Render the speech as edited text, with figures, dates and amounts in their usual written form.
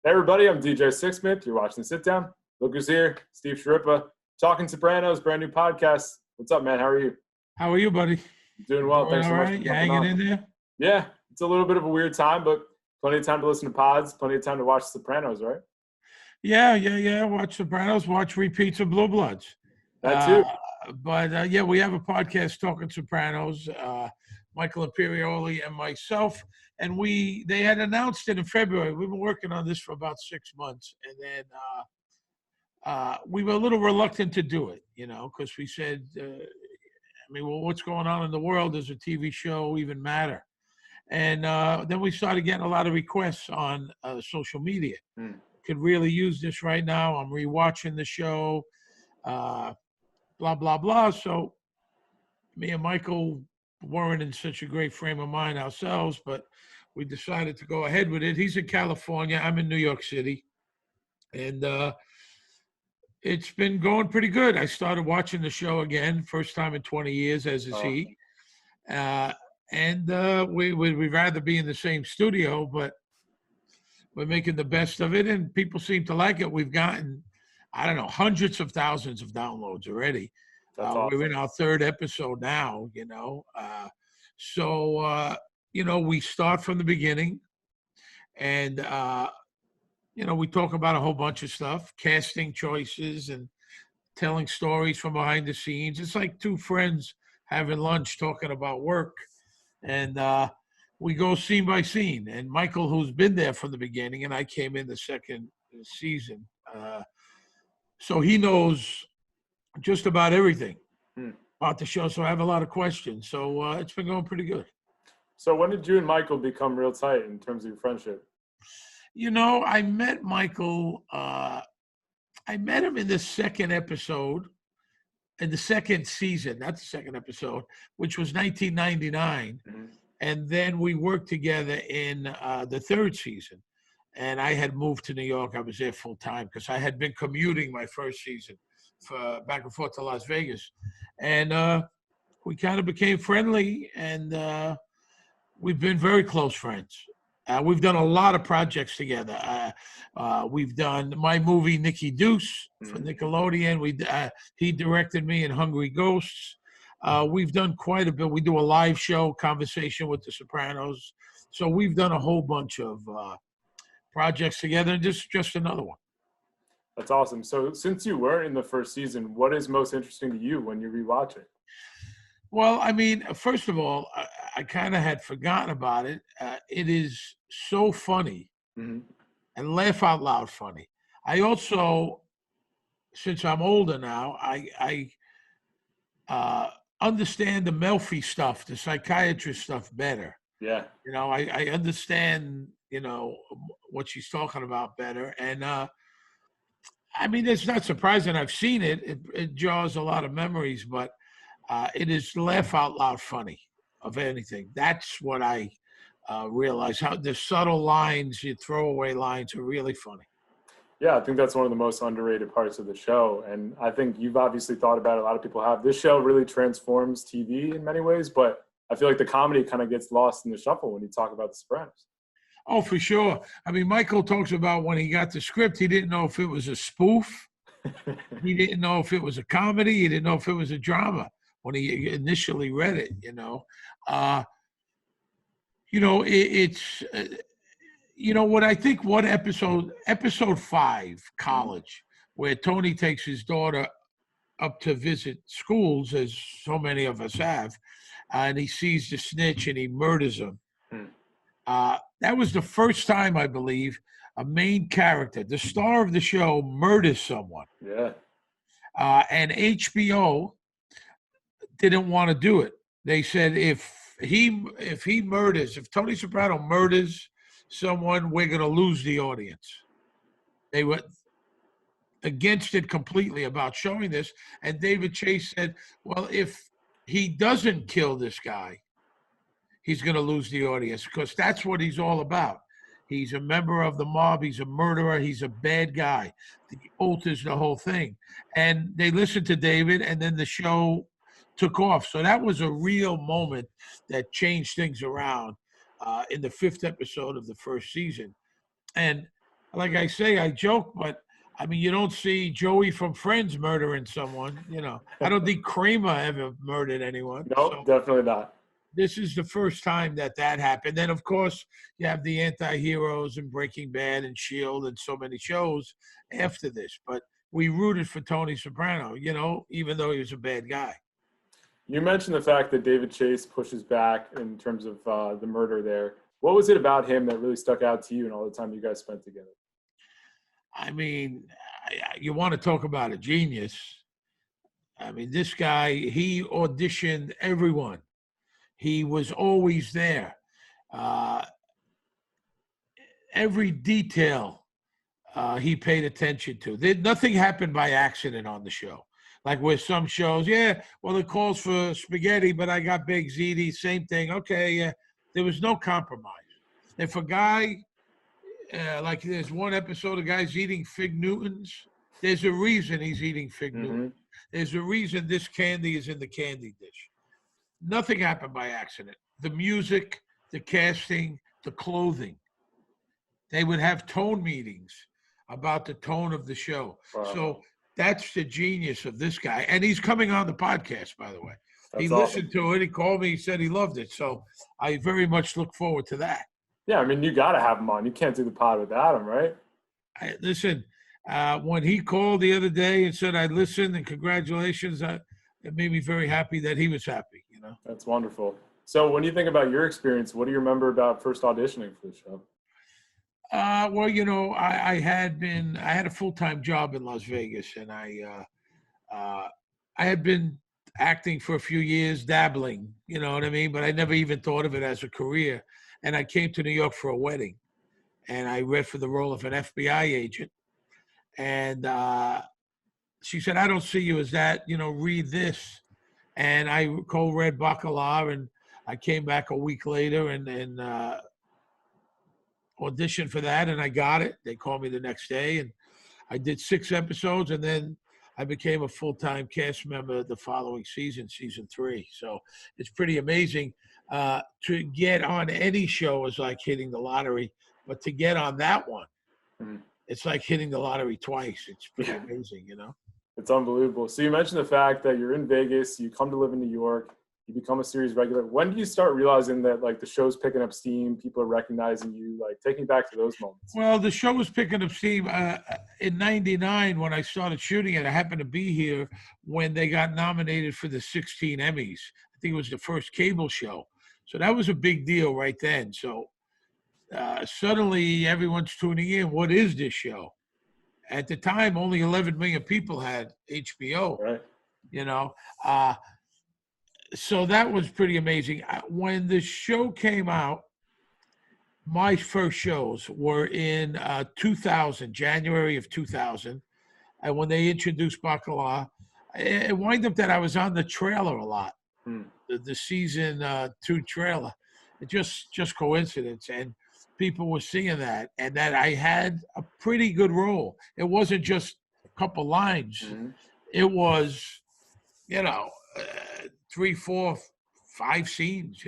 Hey everybody, I'm DJ Sixsmith. You're watching The Sit Down. Look who's here, Steve Schirripa, talking Sopranos, brand new podcast. What's up, man? How are you? How are you, buddy? Doing well. Thanks so much for You jumping hanging on. in there? Yeah, it's a little bit of a weird time, but plenty of time to listen to pods, plenty of time to watch Sopranos, right? Yeah. Watch Sopranos, watch repeats of Blue Bloods. That too. But we have a podcast talking Sopranos, Michael Imperioli and myself. And they had announced it in February. We've been working on this for about 6 months. And then we were a little reluctant to do it, because we said, what's going on in the world? Does a TV show even matter? And then we started getting a lot of requests on social media. Could really use this right now. I'm rewatching the show, blah, blah, blah. So me and Michael weren't in such a great frame of mind ourselves, but we decided to go ahead with it. He's in California. I'm in New York City. And it's been going pretty good. I started watching the show again, first time in 20 years, as is he. And we'd rather be in the same studio, but we're making the best of it, and people seem to like it. We've gotten, hundreds of thousands of downloads already. That's awesome. We're in our third episode now, we start from the beginning, and, we talk about a whole bunch of stuff, casting choices and telling stories from behind the scenes. It's like two friends having lunch talking about work. And we go scene by scene. And Michael, who's been there from the beginning, and I came in the second season, so he knows just about everything about the show. So I have a lot of questions. So it's been going pretty good. So when did you and Michael become real tight in terms of your friendship? I met Michael. I met him in the second episode, in the second season, not the second episode, which was 1999. And then we worked together in the third season. And I had moved to New York. I was there full time because I had been commuting my first season for back and forth to Las Vegas. And we kind of became friendly, and we've been very close friends. We've done a lot of projects together. We've done my movie, Nicky Deuce, for Nickelodeon. He directed me in Hungry Ghosts. We've done quite a bit. We do a live show, Conversation with the Sopranos. So we've done a whole bunch of projects together, and just another one. That's awesome. So since you were in the first season, what is most interesting to you when you rewatch it? Well, first of all, I kind of had forgotten about it. It is so funny and laugh out loud funny. I also, since I'm older now, I understand the Melfi stuff, the psychiatrist stuff better. Yeah. I understand, what she's talking about better. And it's not surprising. I've seen it. It draws a lot of memories, but it is laugh out loud funny of anything. That's what I realize, how the subtle lines, your throwaway lines are really funny. Yeah, I think that's one of the most underrated parts of the show. And I think you've obviously thought about it. A lot of people have. This show really transforms TV in many ways, but I feel like the comedy kind of gets lost in the shuffle when you talk about The Sopranos. Oh, for sure. Michael talks about when he got the script, he didn't know if it was a spoof. He didn't know if it was a comedy. He didn't know if it was a drama when he initially read it, what I think, what episode 5, College, where Tony takes his daughter up to visit schools, as so many of us have, and he sees the snitch and he murders him. That was the first time, I believe, a main character, the star of the show, murders someone. Yeah. And HBO didn't want to do it. They said if Tony Soprano murders someone, we're going to lose the audience. They were against it completely about showing this. And David Chase said, well, if he doesn't kill this guy, he's going to lose the audience, because that's what he's all about. He's a member of the mob. He's a murderer. He's a bad guy. The oath is the whole thing. And they listened to David, and then the show took off. So that was a real moment that changed things around in the 5th episode of the first season. And like I say, I joke, but I mean, you don't see Joey from Friends murdering someone. I don't think Kramer ever murdered anyone. No, So definitely not. this is the first time that happened. Then, of course, you have the anti-heroes and Breaking Bad and S.H.I.E.L.D. and so many shows after this. But we rooted for Tony Soprano, even though he was a bad guy. You mentioned the fact that David Chase pushes back in terms of the murder there. What was it about him that really stuck out to you and all the time you guys spent together? I mean, you want to talk about a genius. I mean, this guy, he auditioned everyone. He was always there. Every detail he paid attention to. Nothing happened by accident on the show. Like with some shows, well, it calls for spaghetti, but I got big ziti, same thing. Okay, yeah. There was no compromise. If a guy, like there's one episode, a guy's eating Fig Newtons, there's a reason he's eating Fig Newtons. There's a reason this candy is in the candy dish. Nothing happened by accident. The music, the casting, the clothing. They would have tone meetings about the tone of the show. Wow. So that's the genius of this guy. And he's coming on the podcast, by the way. He listened to it. He called me. He said he loved it. So I very much look forward to that. Yeah, I mean, you got to have him on. You can't do the pod without him, right? Listen, when he called the other day and said I listened and congratulations, it made me very happy that he was happy, That's wonderful. So when you think about your experience, what do you remember about first auditioning for the show? Well, I had a full-time job in Las Vegas, and I had been acting for a few years, dabbling, you know what I mean? But I never even thought of it as a career. And I came to New York for a wedding, and I read for the role of an FBI agent. And she said, I don't see you as that, read this. And I co-read Bacala, and I came back a week later and auditioned for that, and I got it. They called me the next day, and I did 6 episodes, and then I became a full-time cast member the following season, season 3. So it's pretty amazing. To get on any show is like hitting the lottery, but to get on that one, it's like hitting the lottery twice. It's pretty amazing, It's unbelievable. So you mentioned the fact that you're in Vegas, you come to live in New York, you become a series regular. When do you start realizing that like the show's picking up steam, people are recognizing you? Like take me back to those moments. Well, the show was picking up steam in '99 when I started shooting it. I happened to be here when they got nominated for the 16 Emmys. I think it was the first cable show. So that was a big deal right then. So suddenly everyone's tuning in. What is this show? At the time, only 11 million people had HBO, right. So that was pretty amazing. When the show came out, my first shows were in 2000, January of 2000. And when they introduced Bacala, it wound up that I was on the trailer a lot, the season 2 trailer. It just coincidence. And people were seeing that, and that I had a pretty good role. It wasn't just a couple lines. It was, 3, 4, 5 scenes,